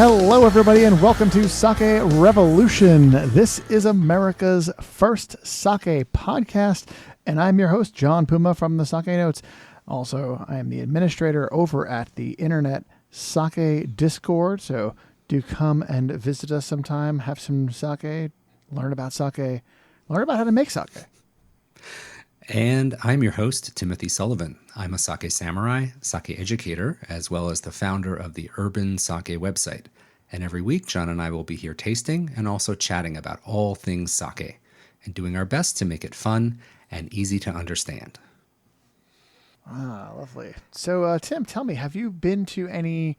Hello, everybody, and welcome to Sake Revolution. This is America's first sake podcast, and I'm your host, John Puma from the Sake Notes. Also, I am the administrator over at the Internet Sake Discord, so do come and visit us sometime, have some sake, learn about sake, learn about how to make sake. And I'm your host, Timothy Sullivan. I'm a sake samurai, sake educator, as well as the founder of the Urban Sake website. And every week, John and I will be here tasting and also chatting about all things sake and doing our best to make it fun and easy to understand. Ah, lovely. So, Tim, tell me, have you been to any,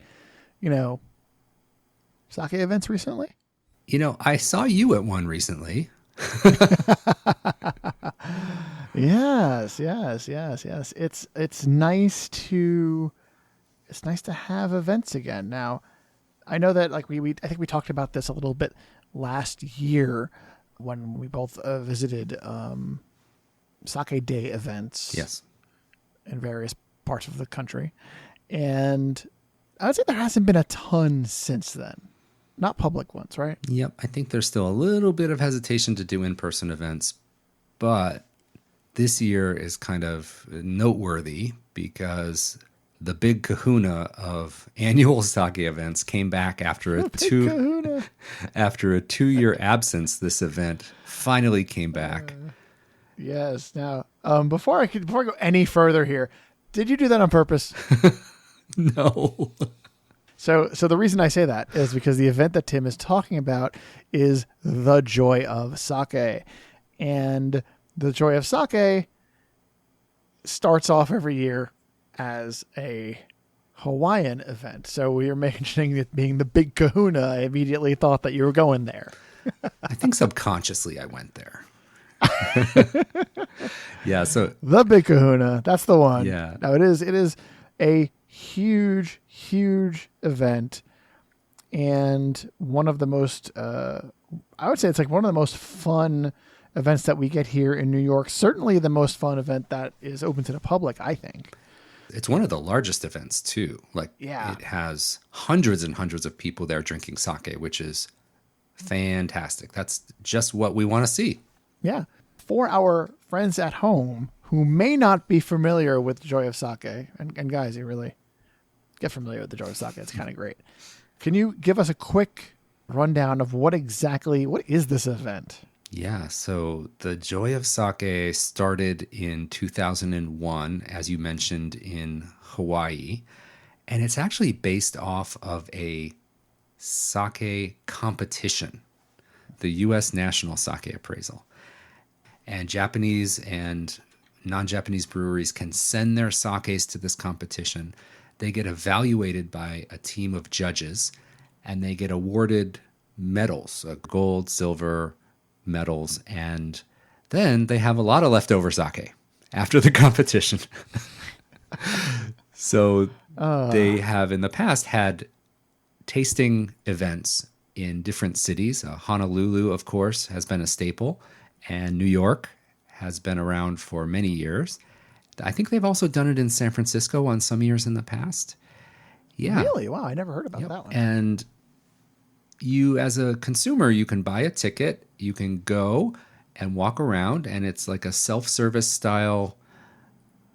sake events recently? I saw you at one recently. Yes. It's nice to have events again. Now, I know that I think we talked about this a little bit last year when we both visited sake day events. Yes. In various parts of the country, and I would say there hasn't been a ton since then. Not public ones, right? Yep. I think there's still a little bit of hesitation to do in-person events, but this year is kind of noteworthy because the big kahuna of annual sake events came back after a 2-year absence. This event finally came back. Yes. Now, before I go any further here, did you do that on purpose? No. So the reason I say that is because the event that Tim is talking about is the Joy of Sake. And the Joy of Sake starts off every year as a Hawaiian event. So we were mentioning it being the big kahuna. I immediately thought that you were going there. I think subconsciously I went there. Yeah, so the big kahuna, that's the one. Yeah. Now it is a huge event, and one of the most I would say it's like one of the most fun events that we get here in New York. Certainly the most fun event that is open to the public, I think. It's one of the largest events too. It has hundreds and hundreds of people there drinking sake, which is fantastic. That's just what we want to see. Yeah. For our friends at home who may not be familiar with the Joy of Sake, and guys, you really get familiar with the Joy of Sake. It's kind of great. Can you give us a quick rundown of what is this event? Yeah, so the Joy of Sake started in 2001, as you mentioned, in Hawaii. And it's actually based off of a sake competition, the U.S. National Sake Appraisal. And Japanese and non-Japanese breweries can send their sakes to this competition. They get evaluated by a team of judges, and they get awarded medals, gold, silver medals, and then they have a lot of leftover sake after the competition. So they have in the past had tasting events in different cities. Honolulu, of course, has been a staple, and New York has been around for many years. I think they've also done it in San Francisco on some years in the past. Yeah. Really? Wow, I never heard about that one. And you, as a consumer, you can buy a ticket, you can go and walk around, and it's like a self-service style.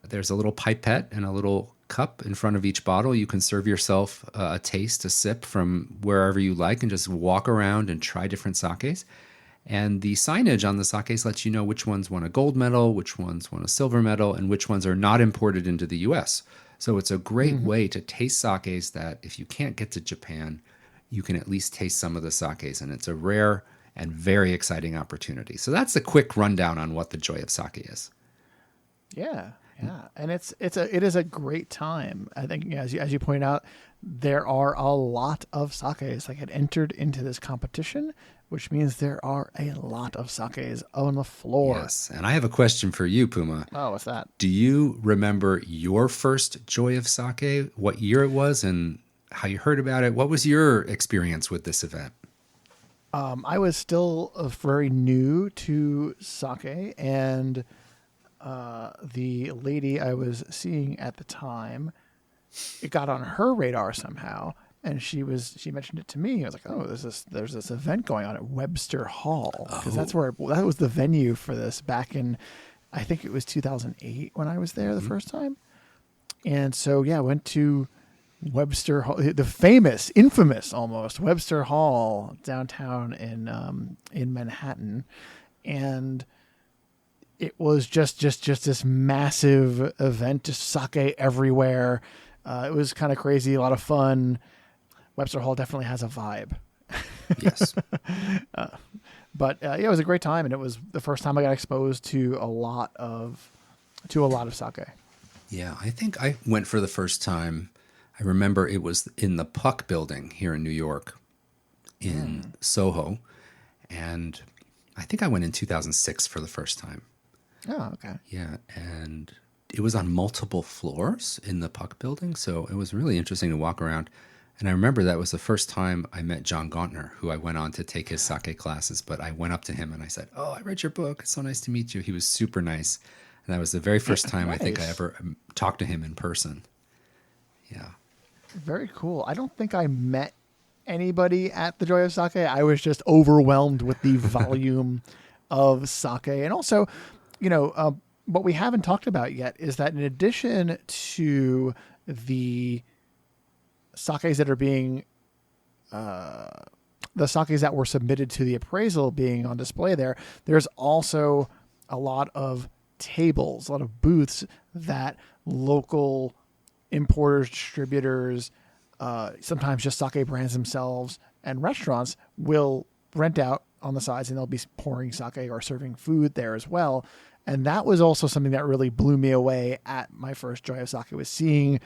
There's a little pipette and a little cup in front of each bottle. You can serve yourself a taste, a sip from wherever you like, and just walk around and try different sakes. And the signage on the sakes lets you know which ones won a gold medal, which ones won a silver medal, and which ones are not imported into the U.S. So it's a great way to taste sakes that if you can't get to Japan, you can at least taste some of the sakes. And it's a rare and very exciting opportunity. So that's a quick rundown on what the Joy of Sake is. Yeah. And it is a great time. I think, as you point out, there are a lot of sakes that get entered into this competition, which means there are a lot of sakes on the floor. Yes, and I have a question for you, Puma. Oh, what's that? Do you remember your first Joy of Sake, what year it was, and how you heard about it? What was your experience with this event? I was still very new to sake, and the lady I was seeing at the time, it got on her radar somehow. and she mentioned it to me. I was like, oh, there's this event going on at Webster Hall, because that was the venue for this back in, I think it was 2008 when I was there the first time. And so, yeah, I went to Webster Hall, the infamous almost Webster Hall downtown in Manhattan. And it was just this massive event, just sake everywhere. It was kind of crazy, a lot of fun. Webster Hall definitely has a vibe. Yes. But it was a great time, and it was the first time I got exposed to a lot of sake. Yeah, I think I went for the first time. I remember it was in the Puck building here in New York, in Soho, and I think I went in 2006 for the first time. Oh, okay. Yeah, and it was on multiple floors in the Puck building, so it was really interesting to walk around. And I remember that was the first time I met John Gauntner, who I went on to take his sake classes. But I went up to him and I said, "Oh, I read your book. It's so nice to meet you." He was super nice. And that was the very first time I think I ever talked to him in person. Yeah. Very cool. I don't think I met anybody at the Joy of Sake. I was just overwhelmed with the volume of sake. And also, what we haven't talked about yet is that in addition to the sakes that are being, the sakes that were submitted to the appraisal being on display there's also a lot of tables, a lot of booths that local importers, distributors, sometimes just sake brands themselves and restaurants will rent out on the sides, and they'll be pouring sake or serving food there as well. And that was also something that really blew me away at my first Joy of Sake, was seeing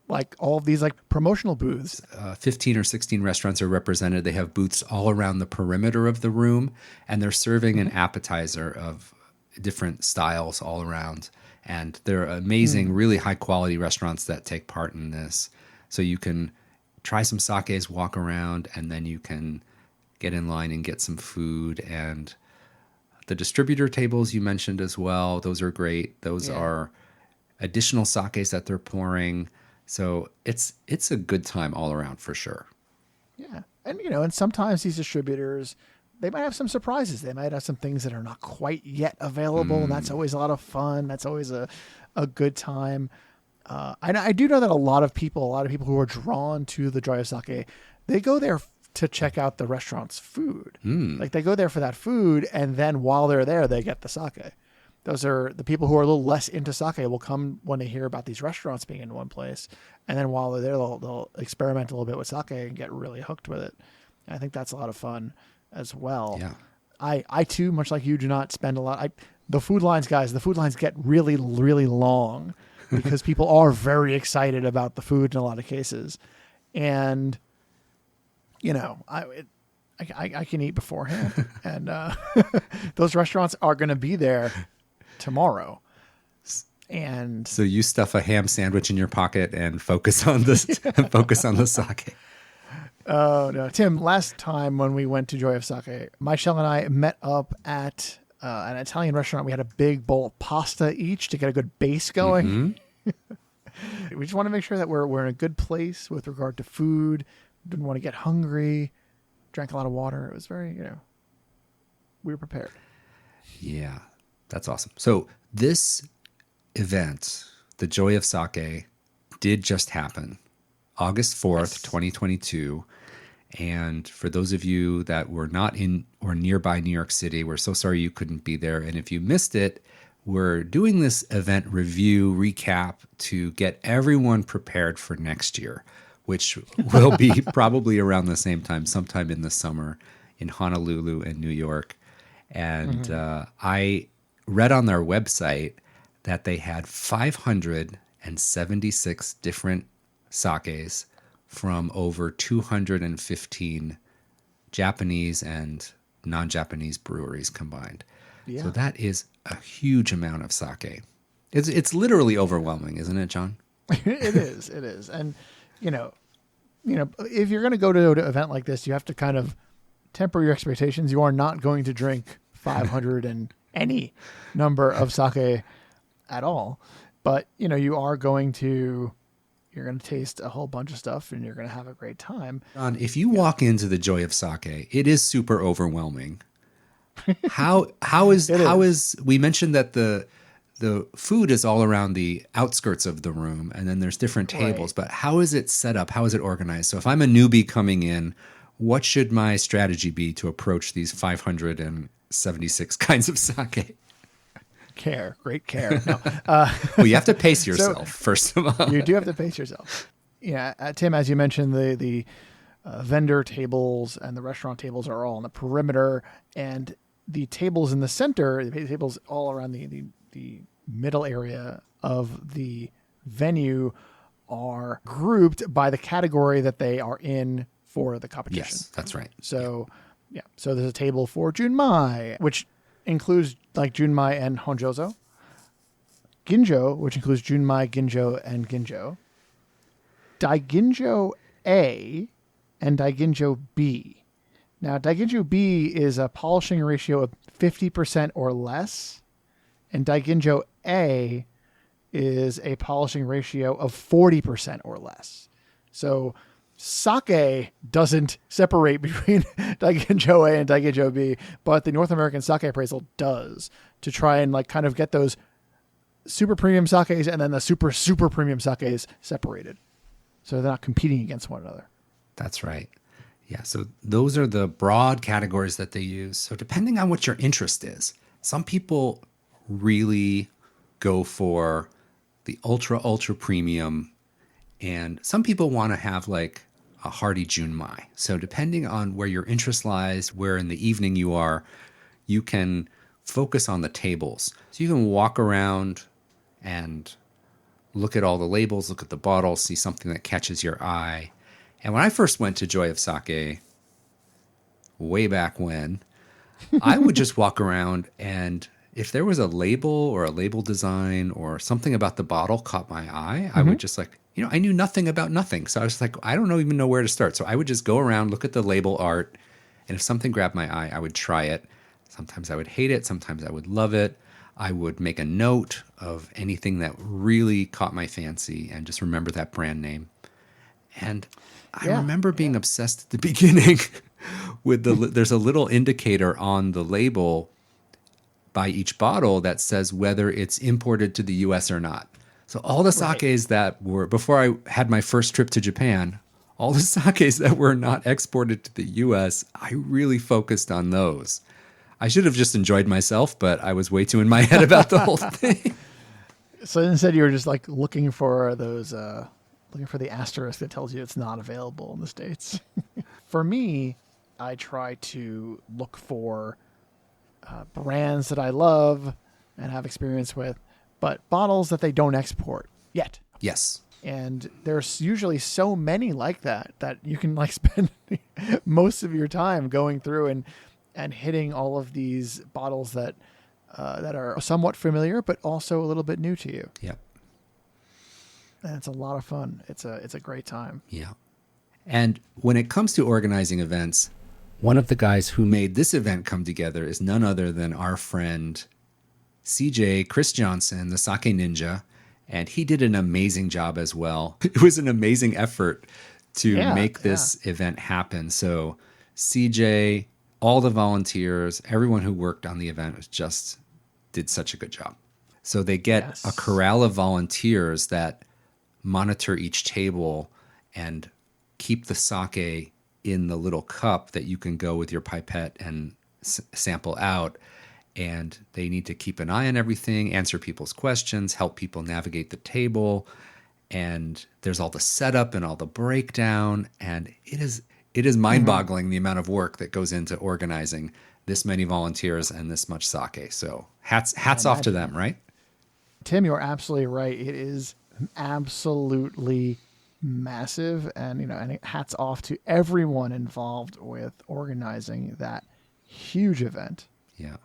like all of these like promotional booths. 15 or 16 restaurants are represented. They have booths all around the perimeter of the room, and they're serving an appetizer of different styles all around. And they're amazing, really high quality restaurants that take part in this. So you can try some sakes, walk around, and then you can get in line and get some food. And the distributor tables you mentioned as well, those are great. Those are additional sakes that they're pouring. So it's a good time all around for sure. Yeah. And, and sometimes these distributors, they might have some surprises. They might have some things that are not quite yet available. And that's always a lot of fun. That's always a good time. And I do know that a lot of people who are drawn to the Joy of Sake, they go there to check out the restaurant's food. Like they go there for that food. And then while they're there, they get the sake. Those are the people who are a little less into sake will come when they hear about these restaurants being in one place. And then while they're there, they'll experiment a little bit with sake and get really hooked with it. And I think that's a lot of fun as well. Yeah. I too, much like you, do not spend a lot. The food lines get really, really long because people are very excited about the food in a lot of cases. And, I can eat beforehand. And those restaurants are going to be there tomorrow. And so you stuff a ham sandwich in your pocket and focus on this, focus on the sake. Oh no, Tim, last time when we went to Joy of Sake, Michelle and I met up at an Italian restaurant. We had a big bowl of pasta each to get a good base going. We just want to make sure that we're in a good place with regard to food. Didn't want to get hungry. Drank a lot of water. It was very, we were prepared. Yeah, that's awesome. So this event, the Joy of Sake, did just happen August 4th, 2022. And for those of you that were not in or nearby New York City, we're so sorry you couldn't be there. And if you missed it, we're doing this event review recap to get everyone prepared for next year, which will be probably around the same time, sometime in the summer in Honolulu and New York. And I read on their website that they had 576 different sakes from over 215 Japanese and non-Japanese breweries combined. Yeah. So that is a huge amount of sake. It's literally overwhelming, isn't it, John? It is. And, if you're going to go to an event like this, you have to kind of temper your expectations. You are not going to drink 500 and any number of sake at all. But, you are going to You're going to taste a whole bunch of stuff and you're going to have a great time. John, if you walk into the joy of sake, it is super overwhelming. How is we mentioned that the food is all around the outskirts of the room and then there's different tables, but how is it set up? How is it organized? So if I'm a newbie coming in, what should my strategy be to approach these 576 kinds of sake? Great care. No, well, you have to pace yourself, first of all. You do have to pace yourself. Yeah, Tim, as you mentioned, the vendor tables and the restaurant tables are all on the perimeter, and the tables in the center, the tables all around the middle area of the venue are grouped by the category that they are in for the competition. Yes, that's right. So, so there's a table for Junmai, which includes like Junmai and Honjozo. Ginjo, which includes Junmai, Ginjo, and Ginjo. Daiginjo A and Daiginjo B. Now, Daiginjo B is a polishing ratio of 50% or less, and Daiginjo A is a polishing ratio of 40% or less. So sake doesn't separate between Daiginjo A and Daiginjo B, but the North American Sake Appraisal does, to try and like kind of get those super premium sakes and then the super, super premium sakes separated, so they're not competing against one another. That's right. Yeah, so those are the broad categories that they use. So depending on what your interest is, some people really go for the ultra, ultra premium, and some people want to have like a hearty Junmai. So depending on where your interest lies, where in the evening you are, you can focus on the tables. So you can walk around and look at all the labels, look at the bottles, see something that catches your eye. And when I first went to Joy of Sake, way back when, I would just walk around, and if there was a label or a label design or something about the bottle caught my eye, I would just like, I knew nothing about nothing. So I was like, I don't even know where to start. So I would just go around, look at the label art, and if something grabbed my eye, I would try it. Sometimes I would hate it. Sometimes I would love it. I would make a note of anything that really caught my fancy and just remember that brand name. And I remember being obsessed at the beginning with there's a little indicator on the label by each bottle that says whether it's imported to the US or not. So all the sakes that were, before I had my first trip to Japan, all the sakes that were not exported to the US, I really focused on those. I should have just enjoyed myself, but I was way too in my head about the whole thing. So instead you were just like looking for those, looking for the asterisk that tells you it's not available in the States. For me, I try to look for brands that I love and have experience with, but bottles that they don't export yet. Yes. And there's usually so many like that you can like spend most of your time going through and hitting all of these bottles that are somewhat familiar, but also a little bit new to you. Yep. And it's a lot of fun. It's a great time. Yeah. And when it comes to organizing events, one of the guys who made this event come together is none other than our friend CJ, Chris Johnson, the Sake Ninja. And he did an amazing job as well. It was an amazing effort to make this event happen. So CJ, all the volunteers, everyone who worked on the event just did such a good job. So they get a corral of volunteers that monitor each table and keep the sake in the little cup that you can go with your pipette and sample out. And they need to keep an eye on everything, answer people's questions, help people navigate the table. And there's all the setup and all the breakdown. And it is mind-boggling the amount of work that goes into organizing this many volunteers and this much sake. So hats off to them, right? Tim, you're absolutely right. It is absolutely massive, and hats off to everyone involved with organizing that huge event. Yeah.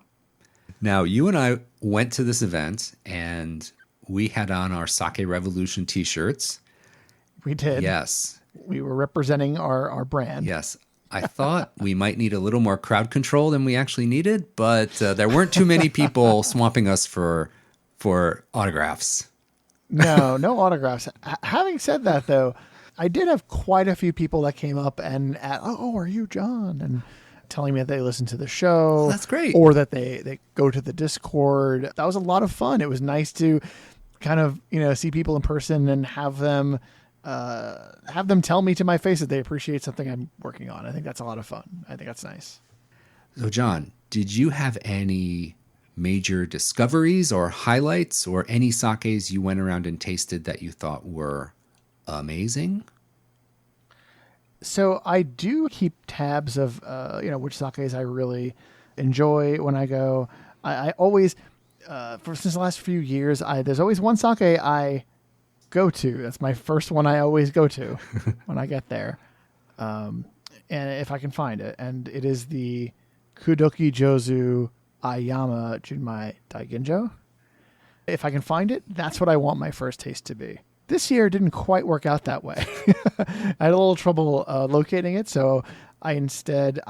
Now, you and I went to this event, and we had on our Sake Revolution t-shirts. We did. Yes. We were representing our brand. Yes. I thought we might need a little more crowd control than we actually needed, but there weren't too many people swamping us for autographs. No autographs. Having said that, though, I did have quite a few people that came up and oh, are you John? And telling me that they listen to the show. Oh, that's great. Or that they go to the Discord. That was a lot of fun. It was nice to kind of, see people in person and have them tell me to my face that they appreciate something I'm working on. I think that's a lot of fun. I think that's nice. So, John, did you have any major discoveries or highlights or any sakes you went around and tasted that you thought were amazing? So I do keep tabs of, which sakes I really enjoy when I go. I always, since the last few years, there's always one sake I go to. That's my first one I always go to when I get there. And if I can find it. And it is the Kudoki Jozu Ayama Junmai Daiginjo. If I can find it, that's what I want my first taste to be. This year didn't quite work out that way. I had a little trouble locating it, so I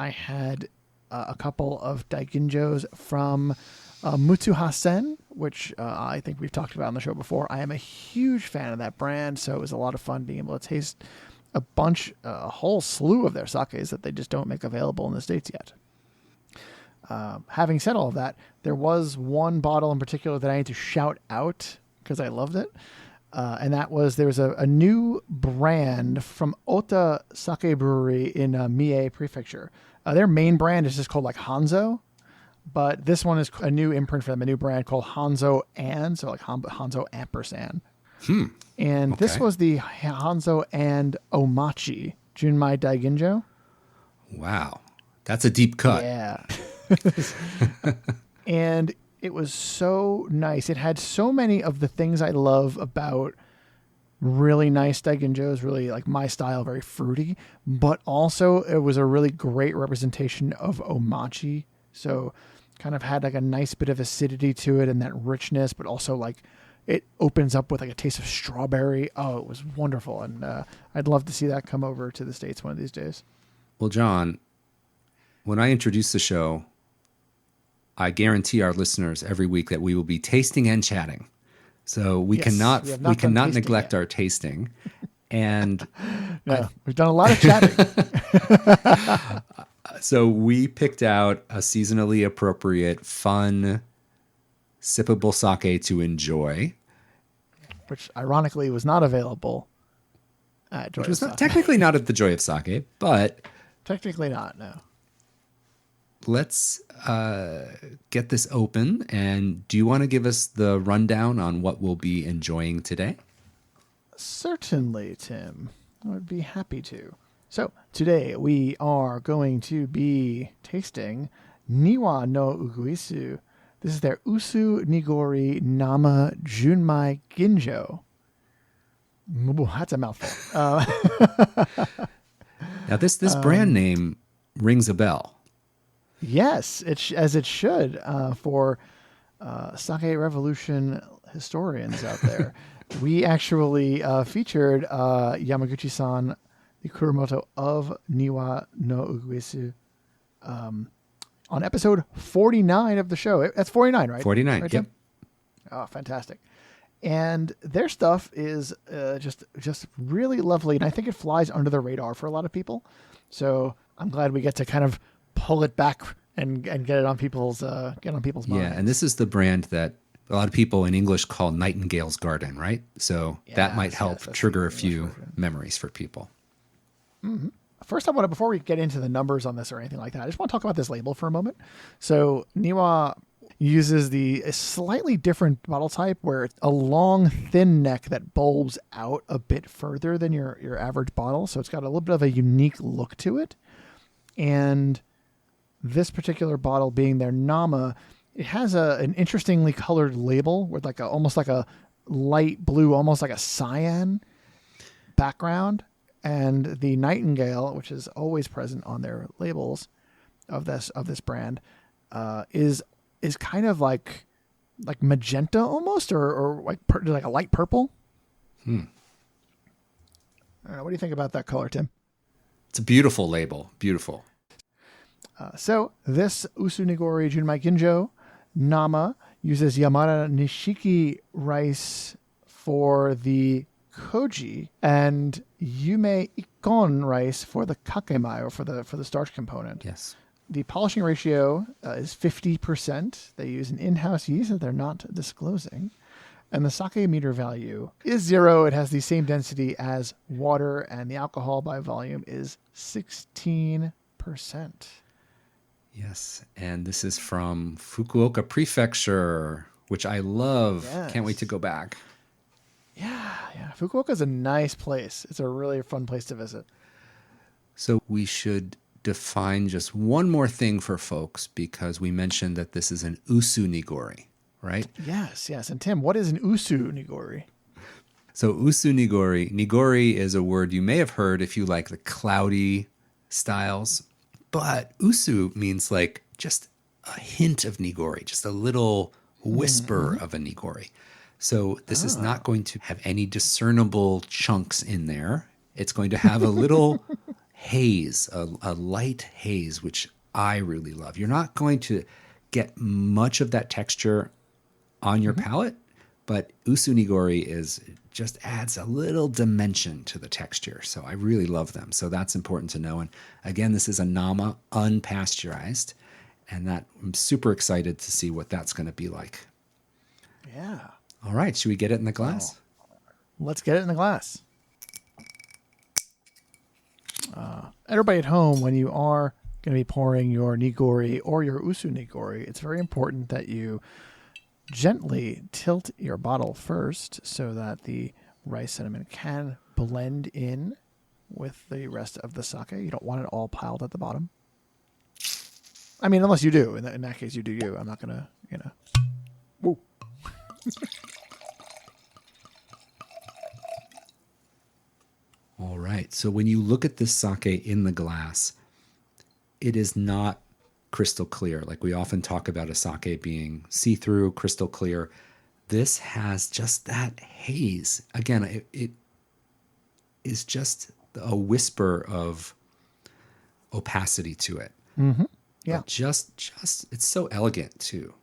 had a couple of daiginjos from Mutsuhasen, which I think we've talked about on the show before. I am a huge fan of that brand, so it was a lot of fun being able to taste a whole slew of their sakes that they just don't make available in the States yet. Having said all of that, there was one bottle in particular that I need to shout out because I loved it. And that was, there's a new brand from Ota Sake Brewery in Mie Prefecture. Their main brand is just called like Hanzo, but this one is a new imprint for them, a new brand called Hanzo and, so like Hanzo ampersand. And this was the Hanzo and Omachi Junmai Daiginjo. Wow. That's a deep cut. Yeah. And it was so nice. It had so many of the things I love about really nice daiginjos, really like my style, very fruity, but also it was a really great representation of omachi. So kind of had like a nice bit of acidity to it and that richness, but also like it opens up with like a taste of strawberry. Oh, it was wonderful. And I'd love to see that come over to the States one of these days. Well, John, when I introduce the show, I guarantee our listeners every week that we will be tasting and chatting. So we cannot neglect our tasting. And no, we've done a lot of chatting. So we picked out a seasonally appropriate, fun, sippable sake to enjoy. Which ironically was not available at Joy of Sake. Technically not at the Joy of Sake, but... Technically not, no. Let's get this open. And do you want to give us the rundown on what we'll be enjoying today? Certainly, Tim. I would be happy to. So today we are going to be tasting Niwa no Uguisu. This is their usu-nigori nama junmai ginjo. That's a mouthful. Now this brand name rings a bell. Yes, as it should for Sake Revolution historians out there. We actually featured Yamaguchi-san, the Kuromoto of Niwa no Uguisu, on episode 49 of the show. That's 49, right? 49, right, yep. Tim? Oh, fantastic. And their stuff is just really lovely, and I think it flies under the radar for a lot of people. So I'm glad we get to kind of pull it back and get it on people's minds. Yeah, and this is the brand that a lot of people in English call Nightingale's Garden, right? So that might help trigger a few memories for people. Mm-hmm. First, before we get into the numbers on this or anything like that, I just want to talk about this label for a moment. So Niwa uses a slightly different bottle type where it's a long, thin neck that bulbs out a bit further than your average bottle. So it's got a little bit of a unique look to it. And this particular bottle being their Nama, it has an interestingly colored label with almost like a light blue, almost like a cyan background. And the Nightingale, which is always present on their labels of this brand, is kind of like magenta almost, or like a light purple. I don't know. What do you think about that color, Tim? It's a beautiful label. Beautiful. So this usu-nigori junmai ginjo Nama uses Yamada Nishiki rice for the koji and yume ikon rice for the kakemai, or for the starch component. Yes. The polishing ratio is 50%. They use an in-house yeast that they're not disclosing. And the sake meter value is 0. It has the same density as water, and the alcohol by volume is 16%. Yes. And this is from Fukuoka Prefecture, which I love. Yes. Can't wait to go back. Yeah. Fukuoka is a nice place. It's a really fun place to visit. So we should define just one more thing for folks, because we mentioned that this is an usu-nigori, right? Yes. And Tim, what is an usu-nigori? So nigori is a word you may have heard if you like the cloudy styles, but usu means like just a hint of nigori, just a little whisper of a nigori. So this is not going to have any discernible chunks in there. It's going to have a little haze, a light haze, which I really love. You're not going to get much of that texture on your palate, but usu-nigori just adds a little dimension to the texture. So I really love them. So that's important to know. And again, this is a Nama unpasteurized, and that I'm super excited to see what that's going to be like. Yeah. All right, should we get it in the glass? Let's get it in the glass. Everybody at home, when you are going to be pouring your nigori or your usu-nigori, it's very important that you gently tilt your bottle first so that the rice cinnamon can blend in with the rest of the sake. You don't want it all piled at the bottom. I mean, unless you do. In that case, you do you. I'm not going to, Woo. All right. So when you look at this sake in the glass, it is not crystal clear. Like we often talk about a sake being see-through, crystal clear. This has just that haze. Again, it is just a whisper of opacity to it. Mm-hmm. Yeah. But just it's so elegant too.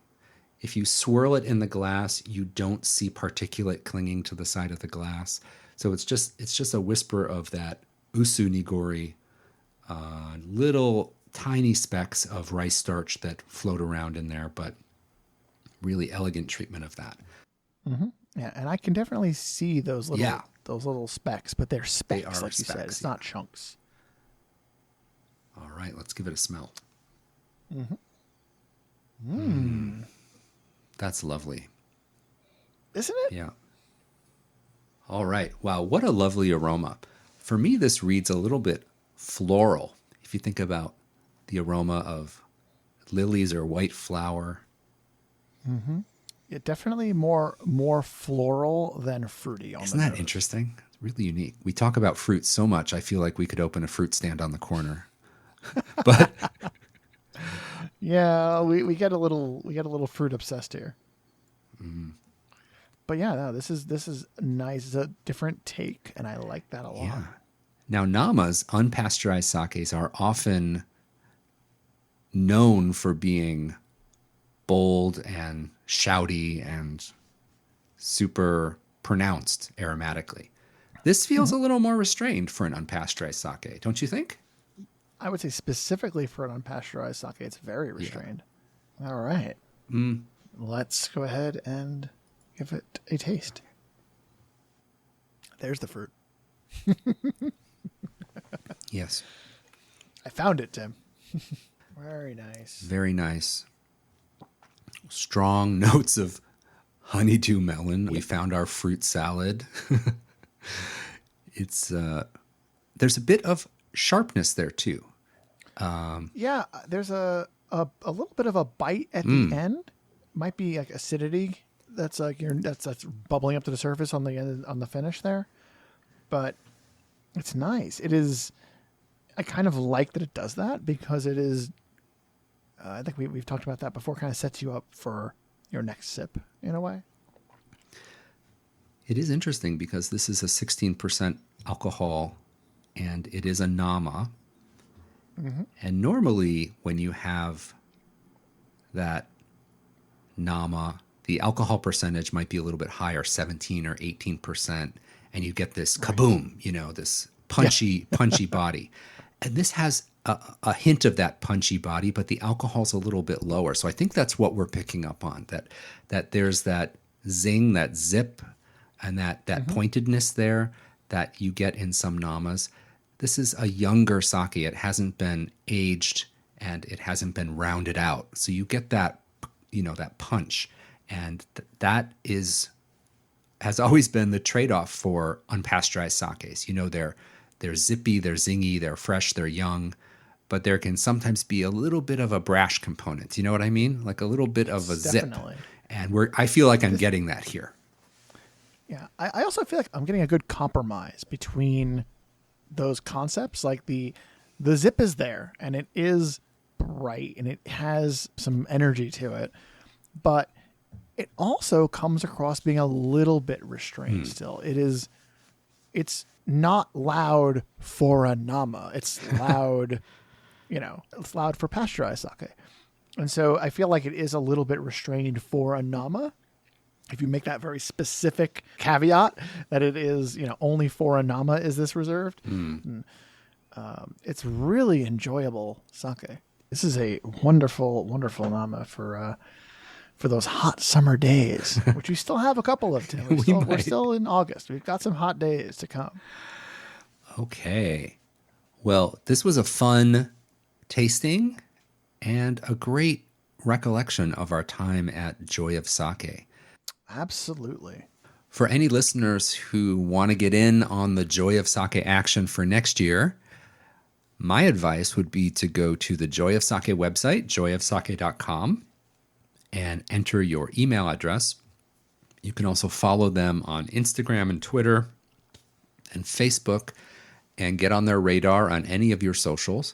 If you swirl it in the glass, you don't see particulate clinging to the side of the glass. So it's just a whisper of that usu-nigori, little tiny specks of rice starch that float around in there, but really elegant treatment of that. Mm-hmm. Yeah, and I can definitely see those little specks, but they're specks, They are like you said. specks, It's not chunks. All right, let's give it a smell. That's lovely. Isn't it? Yeah. All right. Wow, what a lovely aroma. For me, this reads a little bit floral. If you think about the aroma of lilies or white flower. Mm-hmm. Yeah, definitely more floral than fruity on Isn't the that nose. interesting? It's really unique. We talk about fruit so much, I feel like we could open a fruit stand on the corner. But yeah, we get a little fruit obsessed here. But yeah, no, this is nice. It's a different take, and I like that a lot. yeah. Now, Nama's unpasteurized sakes are often known for being bold and shouty and super pronounced aromatically. This feels a little more restrained for an unpasteurized sake, don't you think? I would say specifically for an unpasteurized sake, it's very restrained. Yeah. All right. Let's go ahead and give it a taste. There's the fruit. Yes. I found it, Tim. Very nice. Very nice. Strong notes of honeydew melon. We found our fruit salad. It's there's a bit of sharpness there too. Yeah, there's a little bit of a bite at the end. Might be like acidity that's like that's bubbling up to the surface on the end, on the finish there. But it's nice. It is. I kind of like that it does that because it is. I think we've talked about that before. Kind of sets you up for your next sip in a way. It is interesting because this is a 16% alcohol, and it is a Nama. And normally, when you have that Nama, the alcohol percentage might be a little bit higher, 17 or 18%, and you get this kaboom, this punchy body. And this has a hint of that punchy body, but the alcohol's a little bit lower. So I think that's what we're picking up on, that there's that zing, that zip, and that pointedness there that you get in some namas. This is a younger sake. It hasn't been aged and it hasn't been rounded out. So you get that, that punch. And that has always been the trade-off for unpasteurized sakes. They're zippy, they're zingy, they're fresh, they're young, but there can sometimes be a little bit of a brash component. You know what I mean? Like a little bit of a Definitely. Zip. And I feel like I'm getting that here. Yeah. I also feel like I'm getting a good compromise between those concepts. Like the zip is there and it is bright and it has some energy to it, but it also comes across being a little bit restrained still. It's not loud for a nama. It's loud, it's loud for pasteurized sake. And so I feel like it is a little bit restrained for a nama. If you make that very specific caveat that it is, only for a nama is this reserved. It's really enjoyable sake. This is a wonderful, wonderful nama for those hot summer days, which we still have a couple of. We're still in August. We've got some hot days to come. Okay. Well, this was a fun tasting and a great recollection of our time at Joy of Sake. Absolutely. For any listeners who want to get in on the Joy of Sake action for next year, my advice would be to go to the Joy of Sake website, joyofsake.com, and enter your email address. You can also follow them on Instagram and Twitter and Facebook and get on their radar on any of your socials.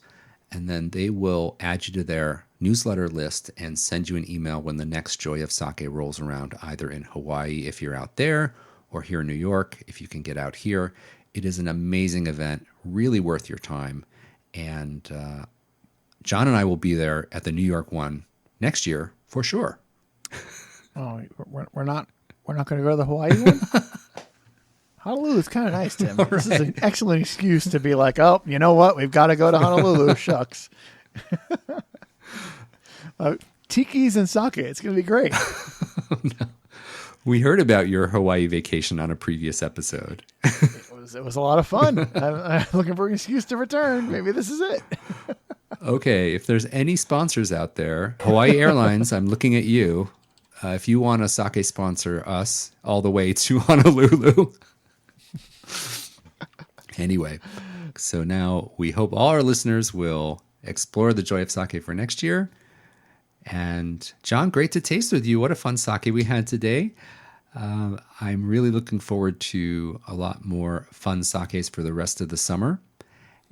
And then they will add you to their newsletter list and send you an email when the next Joy of Sake rolls around, either in Hawaii if you're out there or here in New York if you can get out here. It is an amazing event, really worth your time. And John and I will be there at the New York one next year for sure. Oh, we're not going to go to the Hawaii one? Honolulu is kind of nice, Tim. This is an excellent excuse to be like, oh, you know what? We've got to go to Honolulu. Shucks. Tikis and sake. It's going to be great. No. We heard about your Hawaii vacation on a previous episode. It was a lot of fun. I'm looking for an excuse to return. Maybe this is it. Okay, if there's any sponsors out there, Hawaii Airlines, I'm looking at you. If you want to sake sponsor us all the way to Honolulu. Anyway, so now we hope all our listeners will explore the Joy of Sake for next year. And John, great to taste with you. What a fun sake we had today. I'm really looking forward to a lot more fun sakes for the rest of the summer.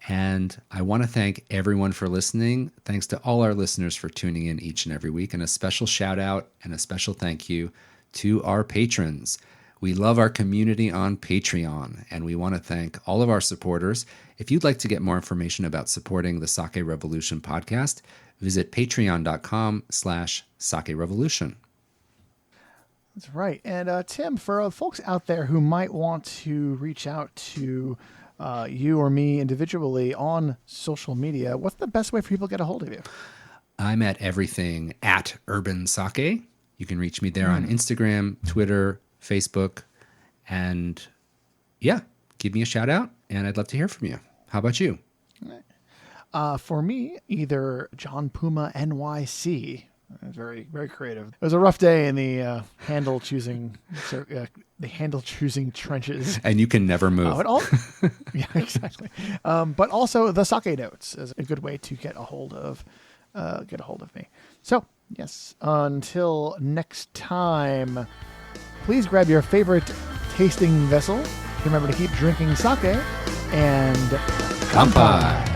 And I want to thank everyone for listening. Thanks to all our listeners for tuning in each and every week. And a special shout out and a special thank you to our patrons. We love our community on Patreon, and we want to thank all of our supporters. If you'd like to get more information about supporting the Sake Revolution podcast, visit patreon.com/Sake Revolution. That's right. And Tim, for folks out there who might want to reach out to you or me individually on social media, what's the best way for people to get a hold of you? I'm at everything at Urban Sake. You can reach me there on Instagram, Twitter, Facebook, and yeah, give me a shout out, and I'd love to hear from you. How about you? For me, either John Puma NYC. Very, very creative. It was a rough day in the handle choosing trenches, and you can never move. Yeah, exactly. But also the Sake Notes is a good way to get a hold of me. So yes, until next time, please grab your favorite tasting vessel. Remember to keep drinking sake and Kanpai.